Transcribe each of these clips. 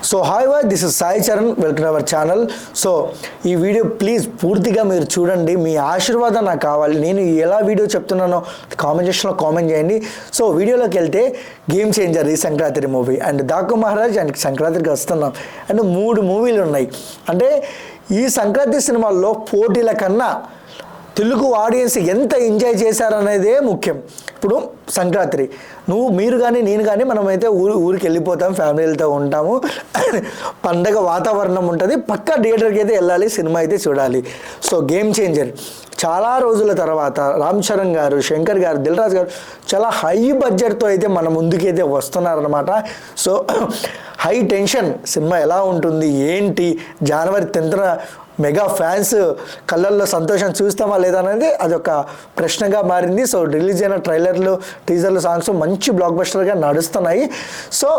So hi bye, this is Sai Charan, welcome to our channel. So ఈ video please పూర్తిగా మీరు చూడండి, మీ ఆశీర్వాదం నాకు కావాలి. నేను ఎలా వీడియో చెప్తున్నానో కామెంట్ సెక్షన్లో కామెంట్ చేయండి. సో వీడియోలోకి వెళ్తే గేమ్ చేంజర్ ఈ Sankranti movie and Daaku Maharaaj and సంక్రాంతికి వస్తున్నాం అండ్ 3 మూవీలు ఉన్నాయి. అంటే ఈ సంక్రాంతి సినిమాల్లో పోటీల కన్నా తెలుగు ఆడియన్స్ ఎంత ఎంజాయ్ చేశారనేదే ముఖ్యం. ఇప్పుడు సంక్రాంతి మీరు కానీ నేను కానీ మనమైతే ఊరికి వెళ్ళిపోతాం, ఫ్యామిలీలతో ఉంటాము, పండగ వాతావరణం ఉంటుంది, పక్కా థియేటర్కి అయితే వెళ్ళాలి, సినిమా అయితే చూడాలి. సో గేమ్ చేంజర్ చాలా రోజుల తర్వాత రామ్ చరణ్ గారు, శంకర్ గారు, దిల్ రాజు గారు చాలా హై బడ్జెట్తో అయితే మన ముందుకైతే వస్తున్నారనమాట. సో హై టెన్షన్ సినిమా ఎలా ఉంటుంది ఏంటి, జనవరి 10న మెగా ఫ్యాన్స్ కళ్ళల్లో సంతోషం చూస్తామా లేదా అనేది అదొక ప్రశ్నగా మారింది. సో రిలీజ్ అయిన ట్రైలర్లు, టీజర్లు, సాంగ్స్ మంచి బ్లాక్ బస్టర్గా నడుస్తున్నాయి. సో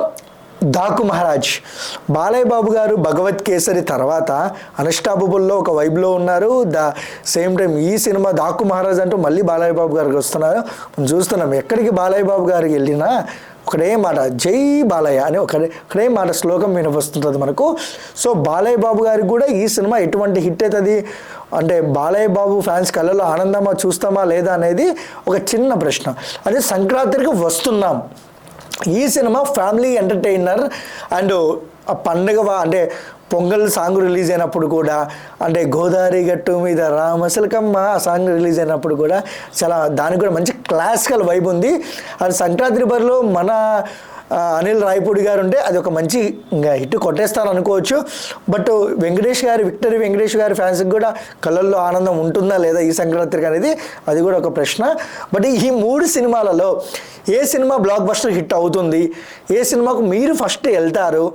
దాకు మహారాజ్ బాలయ్య బాబు గారు భగవత్ కేసరి తర్వాత అన్స్టాపబుల్లో ఒక వైబ్లో ఉన్నారు. సేమ్ టైం ఈ సినిమా దాకు మహారాజ్ అంటూ మళ్ళీ బాలయ్య బాబు గారికి వస్తున్నారు. మనం చూస్తున్నాం ఎక్కడికి బాలయ్య బాబు గారికి వెళ్ళినా ఒకటే మాట జై బాలయ్య అని ఒకటే మాట శ్లోకం వినిపిస్తుంటుంది మనకు. సో బాలయ్య బాబు గారికి కూడా ఈ సినిమా ఎటువంటి హిట్ అవుతుంది అంటే బాలయ్య బాబు ఫ్యాన్స్ కళ్ళలో ఆనందమా చూస్తామా లేదా అనేది ఒక చిన్న ప్రశ్న. అదే సంక్రాంతికి వస్తున్నాం, ఈ సినిమా ఫ్యామిలీ ఎంటర్టైనర్ అండ్ ఆ పండుగ అంటే పొంగల్ సాంగ్ రిలీజ్ అయినప్పుడు కూడా, అంటే గోదావరి గట్టు మీద రామసలకమ్మ ఆ సాంగ్ రిలీజ్ అయినప్పుడు కూడా చాలా దానికి కూడా మంచి క్లాసికల్ వైబ్ ఉంది. అది సంక్రాంతి బరిలో మన అనిల్ రాయపూడి గారు ఉంటే అది ఒక మంచి ఇంకా హిట్ కొట్టేస్తారు అనుకోవచ్చు. బట్ విక్టరీ వెంకటేష్ గారి ఫ్యాన్స్కి కూడా కళ్ళల్లో ఆనందం ఉంటుందా లేదా ఈ సంక్రాంతికి అనేది అది కూడా ఒక ప్రశ్న. బట్ ఈ 3 సినిమాలలో ఏ సినిమా బ్లాక్ బస్టర్ హిట్ అవుతుంది, ఏ సినిమాకు మీరు ఫస్ట్ వెళ్తారు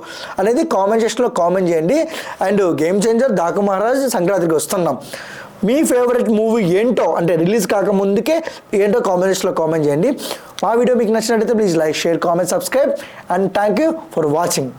అనేది కామెంట్ సెక్షన్లో కామెంట్ చేయండి. అండ్ గేమ్ చేంజర్, దాకు మహారాజ్, సంక్రాంతికి వస్తున్నాం, మీ ఫేవరెట్ మూవీ ఏంటో అంటే రిలీజ్ కాకముందుకే ఏంటో కామెంట్స్లో కామెంట్ చేయండి. మా వీడియో మీకు నచ్చినట్లయితే please like, share, comment, subscribe and thank you for watching.